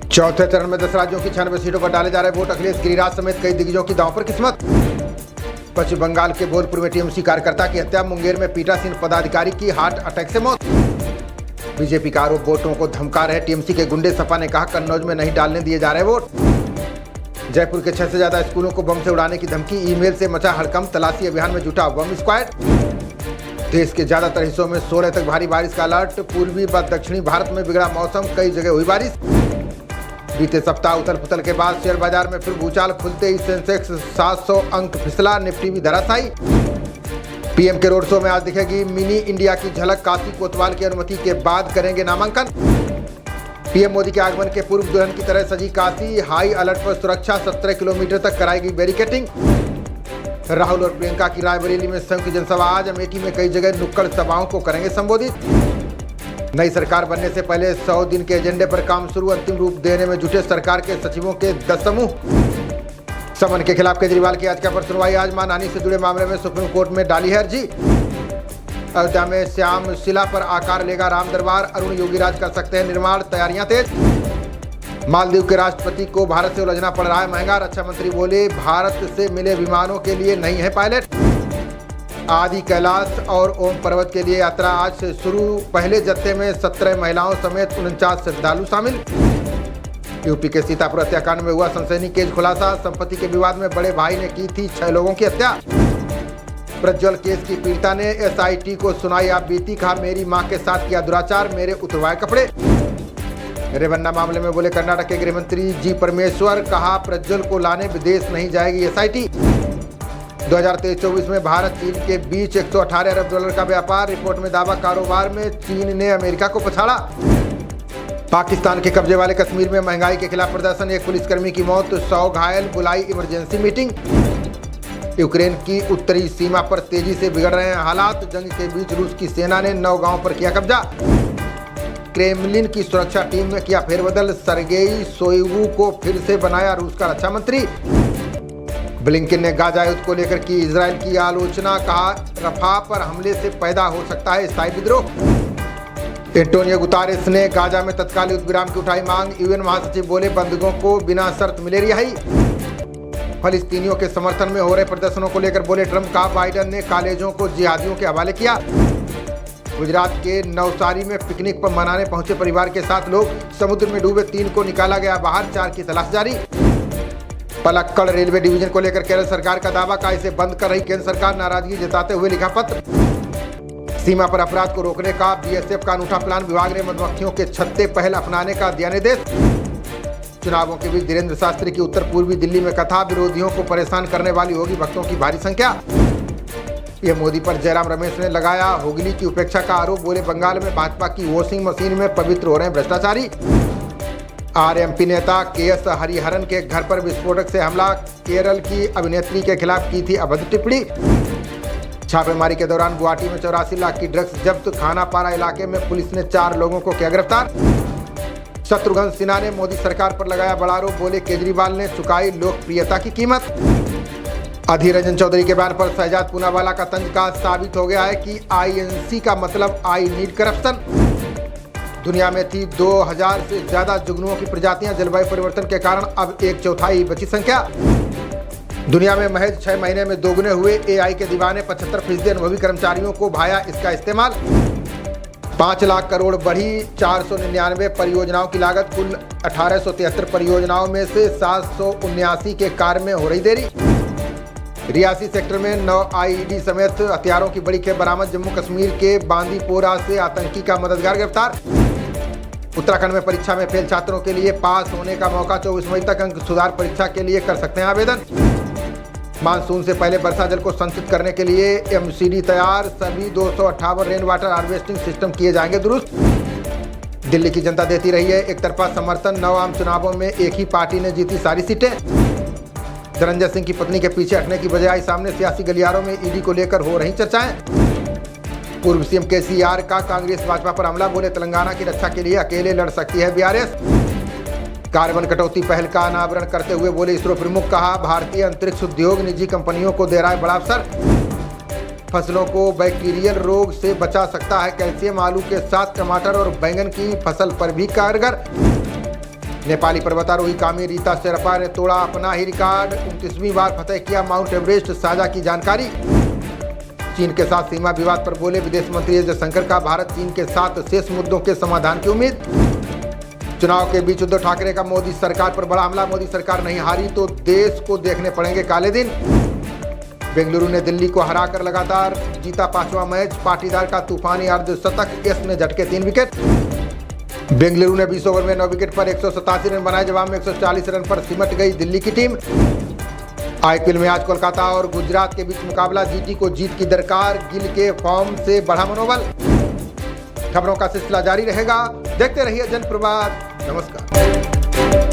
चौथे चरण में 10 राज्यों की 96 सीटों पर डाले जा रहे वोट। अखिलेश, गिरिराज समेत कई दिग्गजों की दांव पर किस्मत। पश्चिम बंगाल के बोलपुर में टीएमसी कार्यकर्ता की हत्या। मुंगेर में पीठासीन पदाधिकारी की हार्ट अटैक से मौत। बीजेपी का आरोप वोटरों को धमका रहे टीएमसी के गुंडे। सपा ने कहा कन्नौज में नहीं डालने दिए जा रहे वोट। जयपुर के 6 से ज्यादा स्कूलों को बम से उड़ाने की धमकी। ईमेल से मचा हड़कंप। तलाशी अभियान में जुटा बम स्क्वाड। देश के ज्यादातर हिस्सों में 16 तक भारी बारिश का अलर्ट। पूर्वी व दक्षिणी भारत में बिगड़ा मौसम, कई जगह हुई बारिश। बीते सप्ताह उथल पुथल के बाद शेयर बाजार में फिर भूचाल। खुलते ही सेंसेक्स 700 अंक फिसला। निफ्टी भी धराशायी। पीएम के रोड शो में आज दिखेगी मिनी इंडिया की झलक। काशी कोतवाल की अनुमति के बाद करेंगे नामांकन। पीएम मोदी के आगमन के पूर्व दुल्हन की तरह सजी काशी। हाई अलर्ट पर सुरक्षा। 17 किलोमीटर तक कराएगी बैरिकेटिंग। राहुल और प्रियंका की रायबरेली में संयुक्त जनसभा आज। अमेठी में कई जगह नुक्कड़ सभाओं को करेंगे संबोधित। नई सरकार बनने से पहले 100 दिन के एजेंडे पर काम शुरू। अंतिम रूप देने में जुटे सरकार के सचिवों के 10 समूह। समन के खिलाफ केजरीवाल की याचिका पर सुनवाई आज। मानहानि से जुड़े मामले में सुप्रीम कोर्ट में डाली है अर्जी। अयोध्या में श्याम शिला पर आकार लेगा राम दरबार। अरुण योगीराज कर सकते हैं निर्माण, तैयारियां तेज। मालदीव के राष्ट्रपति को भारत से उलझना पड़ रहा है महंगा। रक्षा मंत्री बोले भारत से मिले विमानों के लिए नहीं है पायलट। आदि कैलाश और ओम पर्वत के लिए यात्रा आज से शुरू। पहले जत्थे में 17 महिलाओं समेत 49 श्रद्धालु शामिल। यूपी के सीतापुर हत्याकांड में हुआ सनसनीखेज खुलासा। संपत्ति के विवाद में बड़े भाई ने की थी 6 लोगों की हत्या। प्रज्वल केस की पीड़िता ने एसआईटी को सुनाई आप बीती। कहा मेरी मां के साथ किया दुराचार, मेरे उतरवाए कपड़े। रेवन्ना मामले में बोले कर्नाटक के गृह मंत्री जी परमेश्वर। कहा प्रज्वल को लाने विदेश नहीं जाएगी एसआईटी। 2023-24 में भारत चीन के बीच 118 अरब डॉलर का व्यापार। रिपोर्ट में दावा कारोबार में चीन ने अमेरिका को पछाड़ा। पाकिस्तान के कब्जे वाले कश्मीर में महंगाई के खिलाफ प्रदर्शन। एक पुलिसकर्मी की मौत, 100 घायल। बुलाई इमरजेंसी मीटिंग। यूक्रेन की उत्तरी सीमा पर तेजी से बिगड़ रहे हैं हालात। जंग के बीच रूस की सेना ने 9 गांवों पर किया कब्जा। क्रेमलिन की सुरक्षा टीम में किया फेरबदल। सर्गेई शोइगु को फिर से बनाया रूस का रक्षा मंत्री। ब्लिंकन ने गाजा युद्ध को लेकर की इजराइल की आलोचना। कहा रफा पर हमले से पैदा हो सकता है स्थायी विद्रोह। एंटोनियो गुतारेस ने गाजा में तत्काल युद्ध विराम की उठाई मांग। यूएन महासचिव बोले बंधकों को बिना शर्त मिले रिहाई। फलस्तीनियों के समर्थन में हो रहे प्रदर्शनों को लेकर बोले ट्रंप। कहा बाइडन ने कॉलेजों को जिहादियों के हवाले किया। गुजरात के नवसारी में पिकनिक पर मनाने पहुंचे परिवार के 7 लोग। समुद्र में डूबे 3 को निकाला गया बाहर। 4 की तलाश जारी। पलक्कड़ रेलवे डिवीजन को लेकर केरल सरकार का दावा। का इसे बंद कर रही केंद्र सरकार। नाराजगी जताते हुए लिखा पत्र। सीमा पर अपराध को रोकने का बीएसएफ का अनूठा प्लान। विभाग ने मधुमक्खियों के छत्ते पहल अपनाने का दिया निर्देश। चुनावों के बीच धीरेन्द्र शास्त्री की उत्तर पूर्वी दिल्ली में कथा। विरोधियों को परेशान करने वाली होगी भक्तों की भारी संख्या। पीएम मोदी पर जयराम रमेश ने लगाया हुगली की उपेक्षा का आरोप। बोले बंगाल में भाजपा की वॉशिंग मशीन में पवित्र हो रहे हैं भ्रष्टाचारी। आरएमपी नेता केएस हरिहरन के घर पर विस्फोटक से हमला। केरल की अभिनेत्री के खिलाफ की थी अभद्र टिप्पणी। छापेमारी के दौरान गुवाहाटी में 84 लाख की ड्रग्स जब्त। खानापारा इलाके में पुलिस ने 4 लोगों को किया गिरफ्तार। शत्रुघ्न सिन्हा ने मोदी सरकार पर लगाया बड़ा आरोप। बोले केजरीवाल ने चुकाई लोकप्रियता की कीमत। अधीर रंजन चौधरी के बयान पर शहजाद पूनावाला का तंज। का साबित हो गया है कि आईएनसी का मतलब आई नीड करप्शन। दुनिया में थी 2000 से ज्यादा जुगनुओं की प्रजातियां। जलवायु परिवर्तन के कारण अब 1/4 बची संख्या। दुनिया में महज 6 महीने में दोगुने हुए एआई के दीवाने। 75% अनुभवी कर्मचारियों को भाया इसका इस्तेमाल। 5 लाख करोड़ बढ़ी 499 परियोजनाओं की लागत। कुल 1873 परियोजनाओं में से 779 के कार्य में हो रही देरी। रियासी सेक्टर में 9 आईईडी समेत हथियारों की बड़ी खेप बरामद। जम्मू कश्मीर के बांदीपोरा से आतंकी का मददगार गिरफ्तार। उत्तराखंड में परीक्षा में फेल छात्रों के लिए पास होने का मौका। 24 मई तक अंक सुधार परीक्षा के लिए कर सकते हैं आवेदन। मानसून से पहले वर्षा जल को संचित करने के लिए एमसीडी तैयार। सभी 258 रेन वाटर हार्वेस्टिंग सिस्टम किए जाएंगे दुरुस्त। दिल्ली की जनता देती रही है एक तरफा समर्थन। 9 आम चुनावों में एक ही पार्टी ने जीती सारी सीटें। धनंजय सिंह की पत्नी के पीछे हटने की बजाय सामने सियासी गलियारों में ईडी को लेकर हो रही चर्चाएं। पूर्व सीएम केसीआर का कांग्रेस भाजपा पर हमला। बोले तेलंगाना की रक्षा के लिए अकेले लड़ सकती है बीआरएस। कार्बन कटौती पहल का अनावरण करते हुए बोले इसरो प्रमुख। कहा भारतीय अंतरिक्ष उद्योग निजी कंपनियों को दे रहा है बड़ा अवसर। फसलों को बैक्टीरियल रोग से बचा सकता है। कैल्शियम आलू के साथ टमाटर और बैंगन की फसल पर भी कारगर। नेपाली पर्वतारोही कामी रीता शेरपा ने तोड़ा अपना ही रिकॉर्ड, 29वीं बार फतह किया माउंट एवरेस्ट, साझा की जानकारी। चीन के साथ सीमा विवाद पर बोले विदेश मंत्री एस जयशंकर का भारत चीन के साथ शेष मुद्दों के समाधान की उम्मीद। चुनाव के बीच उद्धव ठाकरे का मोदी सरकार पर बड़ा हमला, मोदी सरकार नहीं हारी तो देश को देखने पड़ेंगे काले दिन। बेंगलुरु ने दिल्ली को हराकर लगातार जीता 5वां मैच, पाटीदार का तूफानी अर्धशतक, एस ने झटके 3 विकेट। बेंगलुरु ने 20 ओवर में 9 विकेट पर 187 रन बनाए, जवाब में 140 रन पर सिमट गई दिल्ली की टीम। आईपीएल में आज कोलकाता और गुजरात के बीच मुकाबला, जीटी को जीत की दरकार, गिल के फॉर्म से बढ़ा मनोबल। खबरों का सिलसिला जारी रहेगा, देखते रहिए जनप्रवाद। नमस्कार।